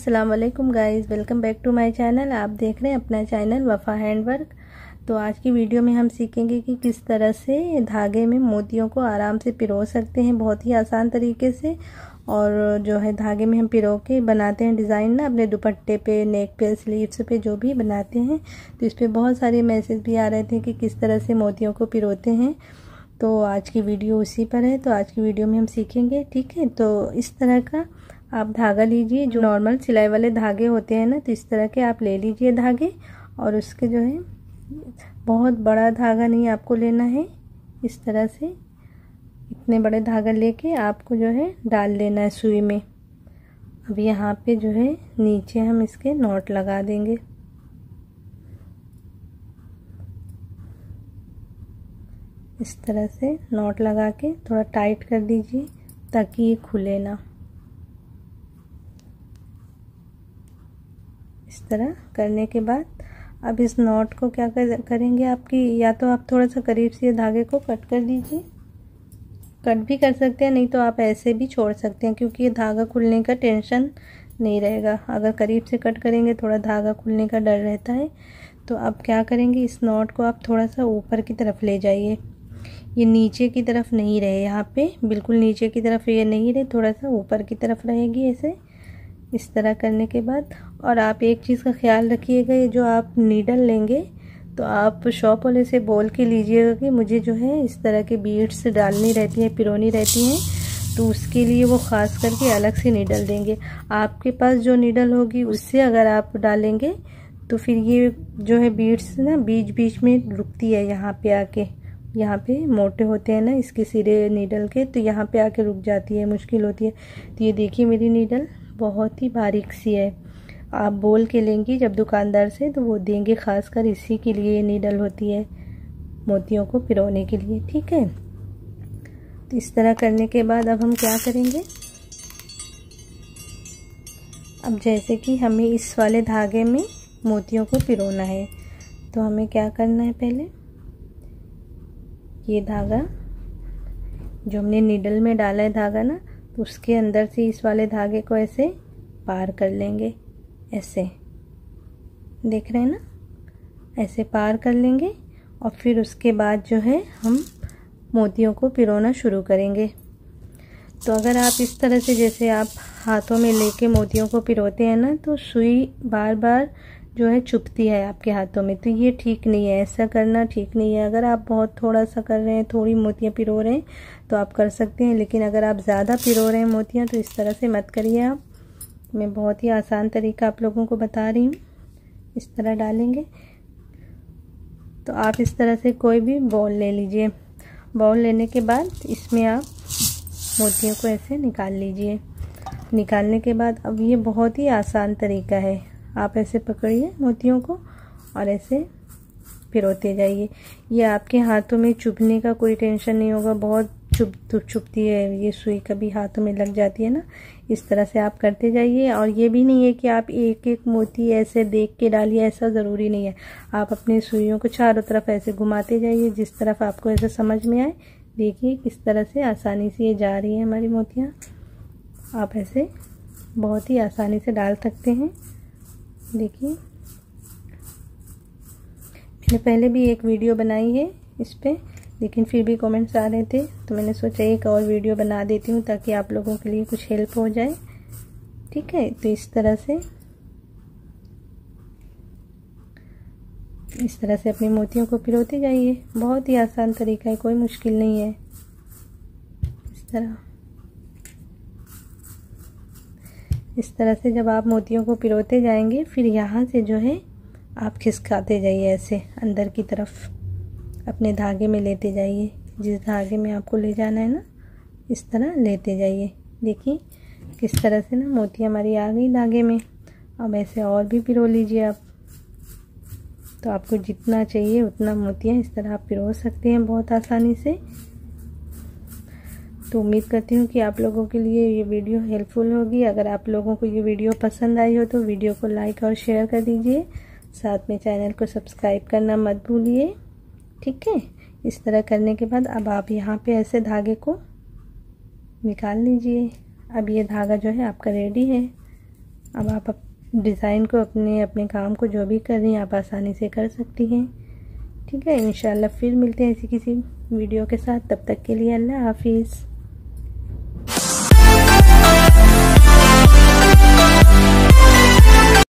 अस्सलाम वालेकुम guys, welcome back to my channel. आप देख रहे हैं अपना चैनल वफ़ा हैंडवर्क। तो आज की वीडियो में हम सीखेंगे कि किस तरह से धागे में मोतियों को आराम से पिरो सकते हैं, बहुत ही आसान तरीके से। और जो है धागे में हम पिरो के बनाते हैं डिज़ाइन ना, अपने दुपट्टे पे, नेक पे, स्लीव्स पे जो भी बनाते हैं। तो इस पर बहुत सारे मैसेज भी आ रहे थे कि किस तरह से मोतियों को पिरोते हैं। तो आज की वीडियो उसी पर है। तो आज की वीडियो में हम सीखेंगे, ठीक है। तो इस तरह का आप धागा लीजिए, जो नॉर्मल सिलाई वाले धागे होते हैं ना, तो इस तरह के आप ले लीजिए धागे। और उसके जो है बहुत बड़ा धागा नहीं आपको लेना है, इस तरह से इतने बड़े धागा लेके आपको जो है डाल लेना है सुई में। अब यहाँ पे जो है नीचे हम इसके नॉट लगा देंगे। इस तरह से नॉट लगा के थोड़ा टाइट कर दीजिए ताकि ये खुले ना। इस तरह करने के बाद अब इस नॉट को क्या करेंगे आपकी, या तो आप थोड़ा सा करीब से धागे को कट कर दीजिए, कट भी कर सकते हैं, नहीं तो आप ऐसे भी छोड़ सकते हैं, क्योंकि ये धागा खुलने का टेंशन नहीं रहेगा। अगर करीब से कट करेंगे थोड़ा धागा खुलने का डर रहता है। तो अब क्या करेंगे, इस नॉट को आप थोड़ा सा ऊपर की तरफ ले जाइए। ये नीचे की तरफ नहीं रहे, यहाँ पे बिल्कुल नीचे की तरफ ये नहीं रहे, थोड़ा सा ऊपर की तरफ रहेगी ऐसे। इस तरह करने के बाद और आप एक चीज़ का ख्याल रखिएगा, ये जो आप नीडल लेंगे तो आप शॉप वाले से बोल के लीजिएगा कि मुझे जो है इस तरह के बीड्स डालनी रहती है, पिरोनी रहती हैं, तो उसके लिए वो ख़ास करके अलग से नीडल देंगे। आपके पास जो नीडल होगी उससे अगर आप डालेंगे तो फिर ये जो है बीड्स ना बीच बीच में रुकती है, यहाँ पे आके, यहाँ पे मोटे होते हैं ना इसके सिरे नीडल के, तो यहाँ पे आके रुक जाती है, मुश्किल होती है। तो ये देखिए मेरी नीडल बहुत ही बारीक सी है। आप बोल के लेंगी जब दुकानदार से तो वो देंगे, खासकर इसी के लिए ये नीडल होती है, मोतियों को पिरोने के लिए, ठीक है। तो इस तरह करने के बाद अब हम क्या करेंगे, अब जैसे कि हमें इस वाले धागे में मोतियों को पिरोना है, तो हमें क्या करना है, पहले ये धागा जो हमने नीडल में डाला है धागा ना, तो उसके अंदर से इस वाले धागे को ऐसे पार कर लेंगे, ऐसे देख रहे हैं ना, ऐसे पार कर लेंगे। और फिर उसके बाद जो है हम मोतियों को पिरोना शुरू करेंगे। तो अगर आप इस तरह से जैसे आप हाथों में लेके मोतियों को पिरोते हैं ना, तो सुई बार बार जो है चुभती है आपके हाथों में, तो ये ठीक नहीं है, ऐसा करना ठीक नहीं है। अगर आप बहुत थोड़ा सा कर रहे हैं, थोड़ी मोतियाँ पिरो रहे हैं तो आप कर सकते हैं, लेकिन अगर आप ज़्यादा पिरो रहे हैं मोतियाँ तो इस तरह से मत करिए आप। मैं बहुत ही आसान तरीका आप लोगों को बता रही हूँ। इस तरह डालेंगे तो आप इस तरह से कोई भी बॉल ले लीजिए। बॉल लेने के बाद इसमें आप मोतियों को ऐसे निकाल लीजिए। निकालने के बाद अब ये बहुत ही आसान तरीका है, आप ऐसे पकड़िए मोतियों को और ऐसे पिरोते जाइए। ये आपके हाथों में चुभने का कोई टेंशन नहीं होगा, बहुत चुभती है ये सुई, कभी हाथों में लग जाती है ना। इस तरह से आप करते जाइए। और ये भी नहीं है कि आप एक एक मोती ऐसे देख के डालिए, ऐसा ज़रूरी नहीं है। आप अपने सुइयों को चारों तरफ ऐसे घुमाते जाइए, जिस तरफ आपको ऐसे समझ में आए। देखिए किस तरह से आसानी से ये जा रही है हमारी मोतियाँ। आप ऐसे बहुत ही आसानी से डाल सकते हैं। देखिए मैंने पहले भी एक वीडियो बनाई है इस पे, लेकिन फिर भी कमेंट्स आ रहे थे, तो मैंने सोचा एक और वीडियो बना देती हूँ ताकि आप लोगों के लिए कुछ हेल्प हो जाए, ठीक है। तो इस तरह से अपनी मोतियों को पिरोते जाइए। बहुत ही आसान तरीका है, कोई मुश्किल नहीं है। इस तरह से जब आप मोतियों को पिरोते जाएंगे, फिर यहाँ से जो है आप खिसकाते जाइए, ऐसे अंदर की तरफ अपने धागे में लेते जाइए, जिस धागे में आपको ले जाना है ना, इस तरह लेते जाइए। देखिए किस तरह से ना मोतियाँ हमारी आ गई धागे में। अब ऐसे और भी पिरो लीजिए आप, तो आपको जितना चाहिए उतना मोतियाँ इस तरह आप पिरो सकते हैं बहुत आसानी से। तो उम्मीद करती हूँ कि आप लोगों के लिए ये वीडियो हेल्पफुल होगी। अगर आप लोगों को ये वीडियो पसंद आई हो तो वीडियो को लाइक और शेयर कर दीजिए, साथ में चैनल को सब्सक्राइब करना मत भूलिए, ठीक है। इस तरह करने के बाद अब आप यहाँ पे ऐसे धागे को निकाल लीजिए। अब ये धागा जो है आपका रेडी है। अब आप डिज़ाइन को अपने काम को जो भी कर रही हैं आप आसानी से कर सकती हैं। ठीक है, इंशाल्लाह फिर मिलते हैं ऐसी किसी वीडियो के साथ। तब तक के लिए अल्लाह हाफिज़।